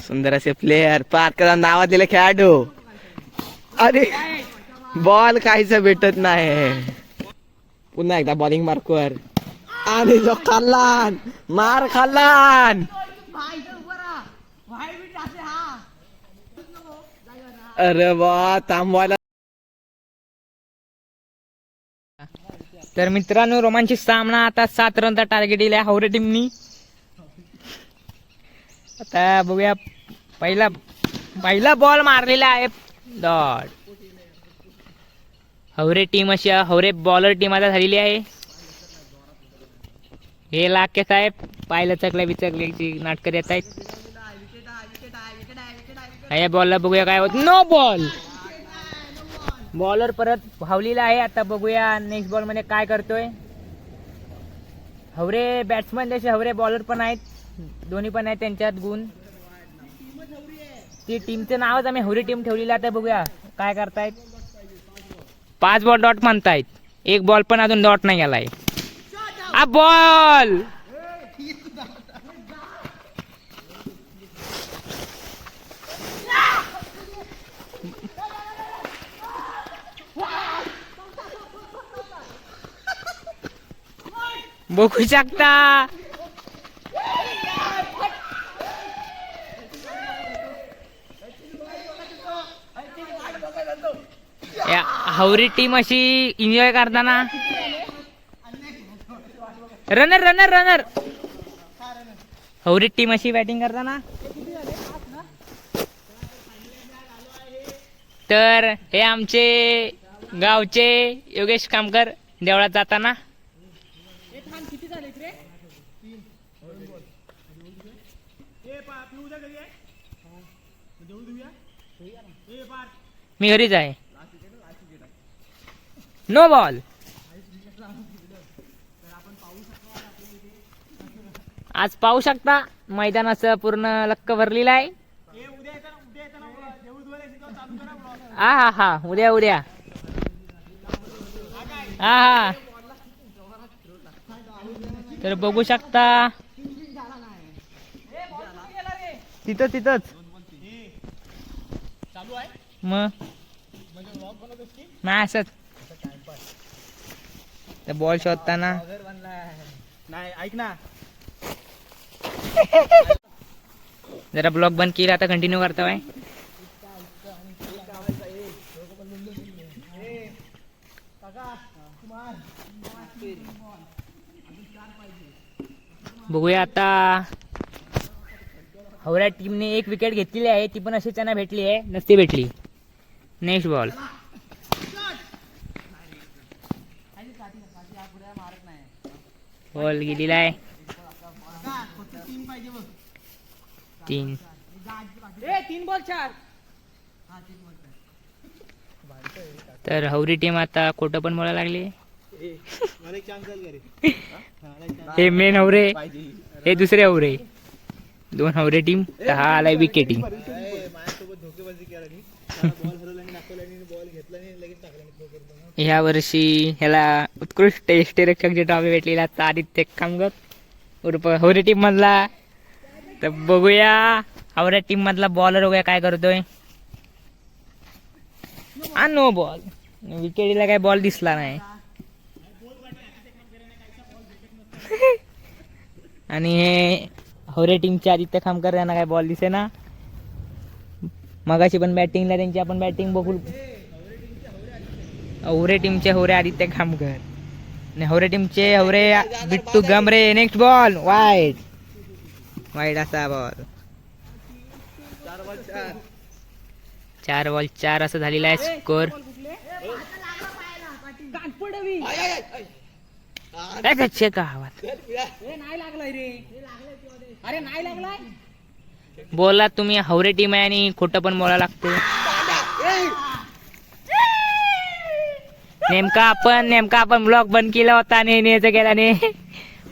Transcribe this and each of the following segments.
सुंदर असे प्लेयर पार्कला नाव दिले खेळाडू. अरे बॉल काहीच भेटत नाही. पुन्हा एकदा बॉलिंग मार्कवर आणि जो खाल्लान मार खाल्लान. अरे वा थांबवायला. तर मित्रांनो रोमांचित सामना. आता 7 रनचा टार्गेट दिलाय हावरे टीमनी. आता बघूया. पहिला बॉल मारलेला आहे डॉट. हावरे टीम अशी हावरे बॉलर टीम आता झालेली आहे. हे लाखे साहेब पाहिलं चकल्या बिचकल्याची नाटकं देत आहेत. या बॉलला बघूया काय होत. No ball. बॉलर परत धावलेला आहे. आता बघूया नेक्स्ट बॉल मध्ये काय करतोय. हावरे बॅट्समन जसे हावरे बॉलर पण आहेत. दोन्ही पण आहेत त्यांच्यात गुण. ती टीमचं नावच आम्ही हावरे टीम ठेवलेलं. आता बघूया काय करतायत. 5 बॉल डॉट म्हणतायत. 1 बॉल पण अजून डॉट नाही गेलाय. आ बॉल. बघू शकता या हावरी टीम अशी एन्जॉय करताना. Runner runner runner. Havari team अशी बॅटिंग करताना. तर हे आमचे गावचे योगेश कामकर देवळात जाताना. मी घरीच आहे. No ball. आज पाहू शकता मैदानाचं पूर्ण लक्क भरलेलं आहे. हा हा उद्या उद्या. हा तर बघू शकता तिथंच मग नाही असत. बॉल शोधताना नाही ऐक ना. जरा ब्लॉग बंद केला. आता कंटिन्यू करतोय. बघूया आता. हावरा टीमने 1 विकेट घेतलेली आहे. ती पण अशी त्यांना भेटली आहे. नसती भेटली. Next ball. बॉल गेलेला आहे. 3 बॉल 4. तर हावरी टीम आता खोटं पण बोलायला लागली. हे मेन हावरे. हे दुसरे हावरे. 2 हावरे टीम. हा आलाय विकेटिंग. ह्या वर्षी ह्याला उत्कृष्ट यष्टीरक्षक ट्रॉफी भेटलेला आदित्य कामगर उर्फ हावरे टीम मधला. तर बघूया हावरे टीम मधला बॉलर बघूया काय करतोय. No ball. विकेटीला काय बॉल दिसला नाही. आणि हे हावरे टीमचे आदित्य खामकर यांना काय बॉल दिसे ना. मगाशी पण बॅटिंगला त्यांची आपण बॅटिंग बघू. हावरे टीमचे हावरे आदित्य खामकर आणि हावरे टीमचे Havare Bittu Gamre. Next ball wide. Wide असा बॉल. 4 बॉल 4 असं झालेला आहे स्कोर. बोला तुम्ही हावरे टीम आहे आणि खोटं पण बोलायला लागते. नेमका आपण ब्लॉग बंद केला होता आणि याचं केल्याने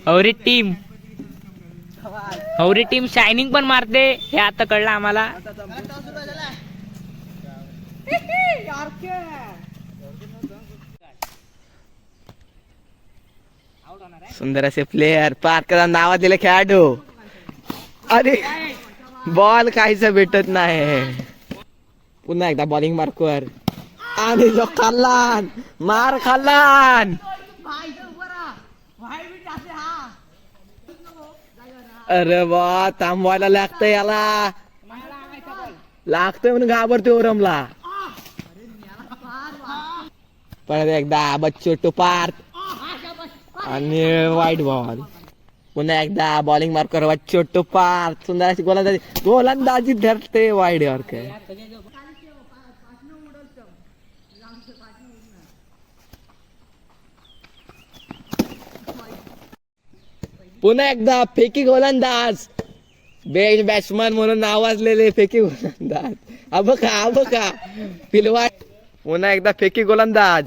हावरे टीम शायनिंग पण मारते. हे आता कळलं आम्हाला. सुंदर असे प्लेयर पार्कला नाव दिले खेळाडू. अरे बॉल काहीच भेटत नाही. पुन्हा एकदा बॉलिंग मार्कवर आणि जो खाल्लान मार खाल्लान. अरे वा थांबवायला लागतंय याला. लागतोय म्हणून घाबरतोय ओरमला. परत एकदा बच्चू टुपार आणि वाईट बॉल. पुन्हा एकदा बॉलिंग मार्कर बच्चू टुपार. सुंदर अशी गोलंदाजी धरते वाईड काय. पुन्हा एकदा फेकी गोलंदाज. बेस्ट बॅट्समन म्हणून नावाजलेले फेकी गोलंदाज. अब का पिलवा. पुन्हा एकदा फेकी गोलंदाज.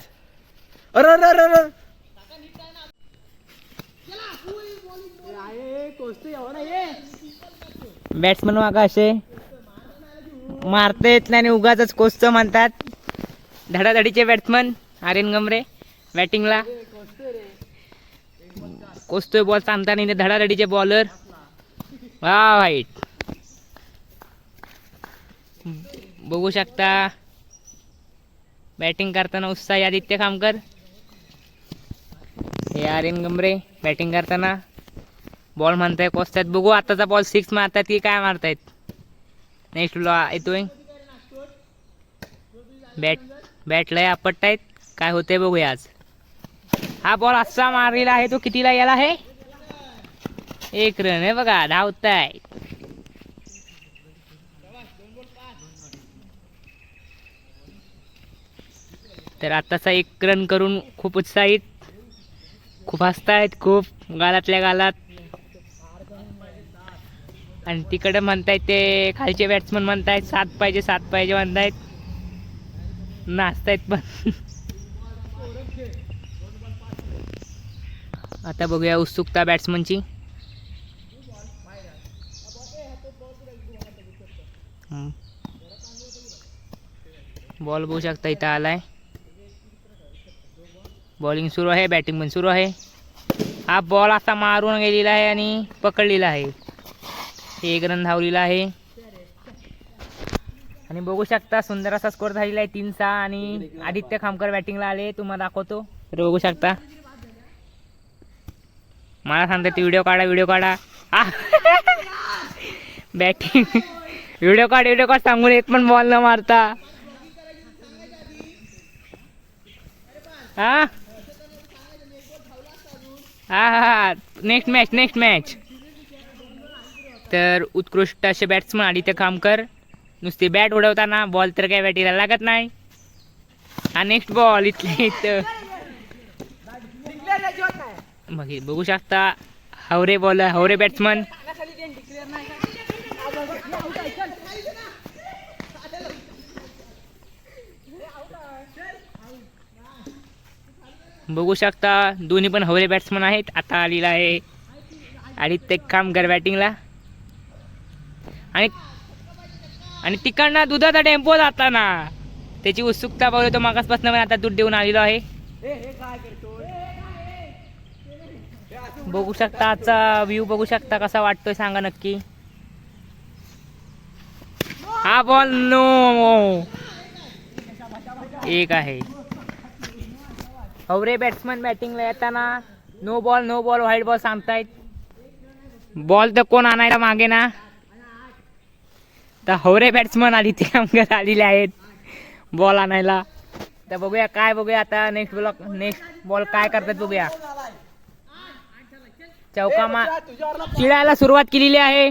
अरे अरे अरे अरे. बॅट्समन मागा असे मारता येत नाही आणि उगाच कोचच म्हणतात. धडाधडीचे बॅट्समन आर्यन गमरे बॅटिंगला. कोचतोय बॉल सांगताना धडाधडीचे बॉलर. वा वाईट. बघू शकता बॅटिंग करताना उत्साही आदित्य खामकर. हे आर्यन गमरे बॅटिंग करताना बॉल म्हणताय कोचतात. बघू आताचा बॉल 6 मारतात की काय मारतायत. नेक्स्ट येतोय. बॅट लय आपटतायत. काय होतंय बघूया आज. हा बॉल असा मारलेला आहे तो कितीला गेला आहे. 1 रन आहे बघा. धावताय. तर आताचा 1 रन करून खूप उत्साहित, खूप हसतायत, खूप गालातल्या गालात. आणि तिकडे म्हणतायत ते खालचे बॅट्समन म्हणतायत 7 पाहिजे 7 पाहिजे म्हणतायत. नाचतायत पण. आता बघूया उत्सुकता बॅट्समनची. बॉल बघू शकता इथं आलाय. बॉलिंग सुरू आहे बॅटिंग पण सुरू आहे. हा बॉल असा मारून गेलेला आहे आणि पकडलेला आहे. 1 रन धावलेला आहे. आणि बघू शकता सुंदर असा स्कोर झालेला आहे 3-6. आणि आदित्य खामकर बॅटिंगला आले. तुम्हाला दाखवतो. तर बघू शकता. मला सांगता ते व्हिडिओ काढा. बॅटिंग व्हिडिओ काढ सांगून एक पण बॉल न मारता. हा हा नेक्स्ट मॅच. तर उत्कृष्ट असे बॅट्समन आदित्य खामकर. नुसती बॅट उडवताना बॉल तर काय बॅटीला लागत नाही. हा नेक्स्ट बॉल इथले इथं बघू शकता. हवरे बॅट्समन. बघू शकता दोन्ही पण हवरे बॅट्समन आहेत. आता आलेला आहे आदित्य खामकर बॅटिंगला. आणि तिकडनं दुधाचा टेम्पो जाताना त्याची उत्सुकता बघतो मागासपासून. आता दूध देऊन आलेलो आहे. बघू शकता आजचा व्ह्यू बघू शकता कसा वाटतोय सांगा नक्की. हा बॉल नो. 1 आहे. हवरे बॅट्समन बॅटिंगला येताना नो बॉल व्हाईट बॉल सांगतायत. बॉल तर कोण आणायला मागे ना. तर हवरे बॅट्समन आदित्य खामकर आलेले आहेत बॉल आणायला. तर बघूया आता नेक्स्ट बॉल काय करतात बघूया. चौका चिडायला सुरुवात केलेली आहे.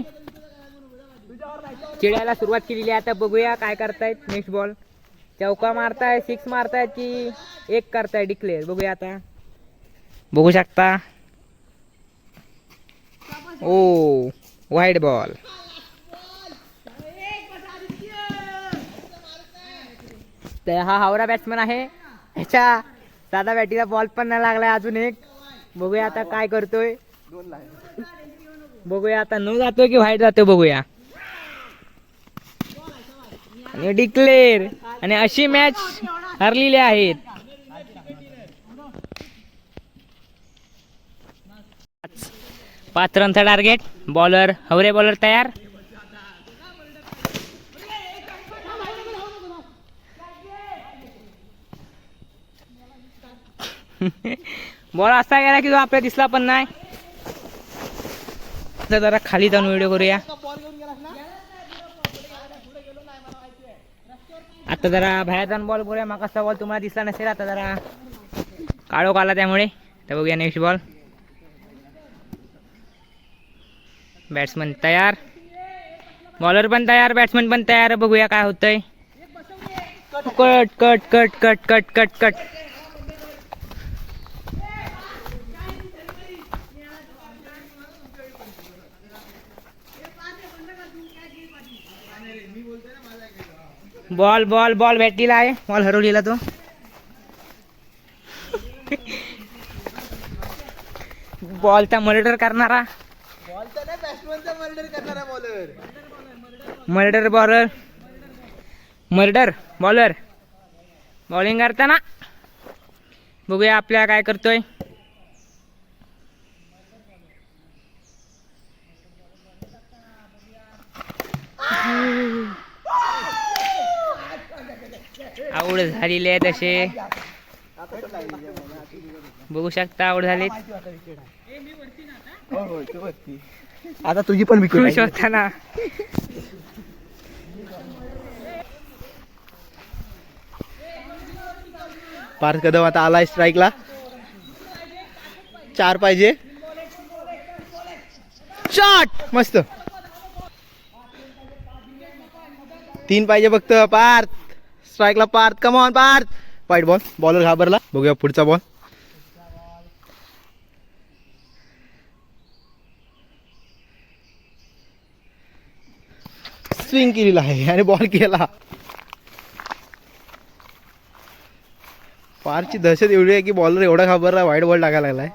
आता बघूया काय करतायत. नेक्स्ट बॉल चौका मारताय 6 मारतायत की 1 करताय डिक्लेअर. बघूया आता. बघू शकता. ओ वाईट बॉल. तर हा हावरा बॅट्समन आहे. ह्याच्या साधा बॅटीला बॉल पण नाही लागलाय अजून 1. बघूया आता काय करतोय. बघूया आता नो जातोय की व्हाईट जातोय बघूया. आणि डिक्लेअर. आणि अशी मॅच हरलेली आहेत. 5 रनचा टार्गेट. हवरे बॉलर तयार. बॉल असा गेला की तो आपल्याला दिसला पण नाही. तर जरा खाली जाऊन व्हिडिओ करूया. आता जरा बाहेर जाऊन बॉल करूया. मग असा बॉल तुम्हाला दिसला नसेल, आता जरा काळोख आला त्यामुळे. तर बघूया नेक्स्ट बॉल. बॅट्समन तयार, बॉलर पण तयार, बॅट्समन पण तयार. बघूया काय होतंय. Cut cut cut cut cut cut cut. Ball ball ball भेटलेला आहे. बॉल हरवलेला तो. बॉलचा मर्डर करणारा, murder bowler, murder bowler bowling करताना. बघूया आपल्या काय करतोय. आऊट झालेले आहे तसे, बघू शकता आऊट झाले. आता तुझी पण विकेट खुश होता ना. पार्थ कदम आता आलाय स्ट्राईकला. 4 पाहिजे. शॉट मस्त. 3 पाहिजे फक्त. पार्थ स्ट्राईकला. Parth come on Parth. वाईट बॉल. बॉलर घाबरला. बघूया पुढचा बॉल. स्विंग केलेला आहे आणि बॉल केला. पारची दहशत एवढी आहे की बॉलर एवढा घाबरला, वाईट बॉल टाकायला लागलाय.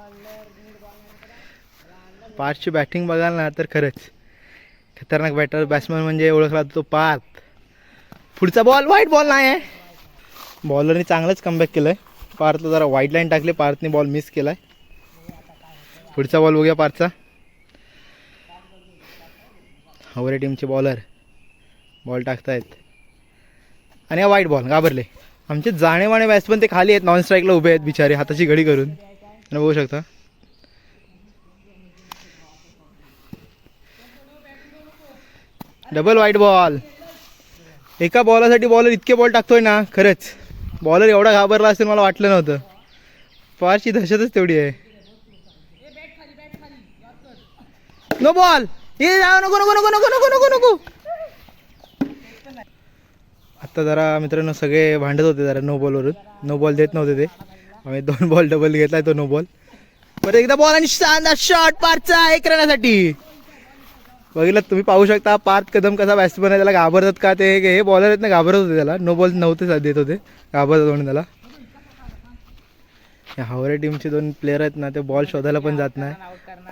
पार्थची बॅटिंग बघाल ना तर खरंच खतरनाक बॅट्समन म्हणजे ओळखला तो पार्थ. पुढचा बॉल वाईट बॉल नाही आहे. बॉलरने चांगलंच कमबॅक केलंय. पार्थला जरा वाईट लाईन टाकली, पार्थने बॉल मिस केलाय. पुढचा बॉल बघूया पार्थचा. हवरे टीमचे बॉलर बॉल टाकतायत आणि हा वाईट बॉल. घाबरले आमचे जाणेवाणे बॅट्समन. ते खाली आहेत, नॉन स्ट्राईकला उभे आहेत बिचारे हाताची घडी करून. आणि बघू शकता डबल वाईट बॉल. एका बॉलासाठी बॉलर इतके बॉल टाकतोय ना, खरंच बॉलर एवढा घाबरला असेल मला वाटलं नव्हतं. फारची दहशतच तेवढी आहे. No ball. हे नको नको नको नको नको नको नको. आता जरा मित्रांनो सगळे भांडत होते जरा नो बॉलवरून. नो बॉल देत नव्हते ते. आम्ही 2 बॉल डबल घेतलाय, तो नो बॉल. परत एकदा बॉल आणि शानदार शॉट पार्थचा 1 रनासाठी. बघितलं तुम्ही, पाहू शकता पार्थ कदम कसा बॅट्समन आहे. त्याला घाबरतात का ते, हे बॉलर आहेत ना घाबरत होते त्याला. नो बॉल नव्हते देत होते, घाबरतात म्हणून त्याला. हावरे टीमचे 2 प्लेयर आहेत ना, ते बॉल शोधायला पण जात नाही.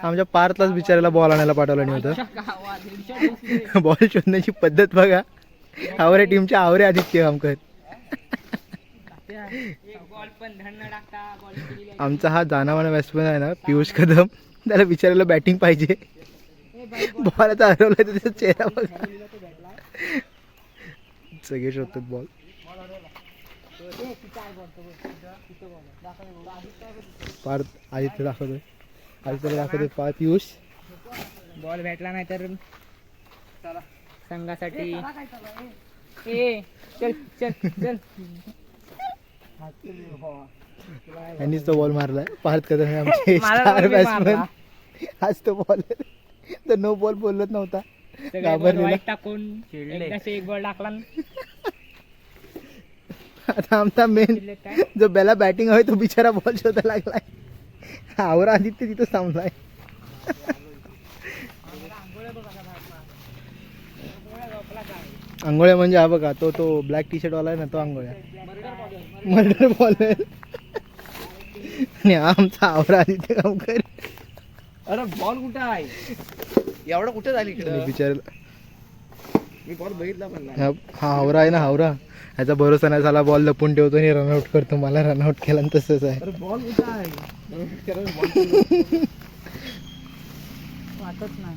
आमच्या पार्थलाच बिचारायला बॉल आणायला पाठवलं नाही होतं. बॉल शोधण्याची पद्धत बघा. हावरे टीमचे हावरे आदित्य कामकर. आमचा हा जाणावाना बॅट्समन आहे ना पियुष कदम, त्याला बिचारायला बॅटिंग पाहिजे. बॉल आता हरवलाय तर त्याचा चेहरा बघा. सगळे शोधतात बॉल. पार्थ आदित्य दाखवतोय, आदित्यला दाखवतोय पियुष. बॉल भेटला नाही तर संघासाठी. चल चल चल. यांनीच तो बॉल मारलाय. पार्थ कदम आमचे स्टार बॅट्समन. आज तो बॉल तर नो बॉल बोलत नव्हता, घाबरलेला. टाकून एकदाचे 1 बॉल टाकला. आता आमचा मेन जो बेला बॅटिंग आहे तो बिचारा बॉल शोधायला लागलाय. आवरा आदित्य तिथं थांबलाय. आंघोळ्या म्हणजे हा बघा तो ब्लॅक टी शर्ट वाला आहे ना, तो आंघोळ्या मर्डर बॉलर. आणि आमचा आवरा आदित्य कामकर. अरे बॉल कुठं आहे? एवढं कुठं झाली इकडे? बिचारायला मी बॉल बघितला पण नाही. हा हावरा आहे ना, हावरा ह्याचा भरोसा नाही झाला. बॉल लपून ठेवतो आणि रनआउट करतो. मला रनआउट केला तसंच आहे. अरे बॉल कुठं आहे? वाटत नाही.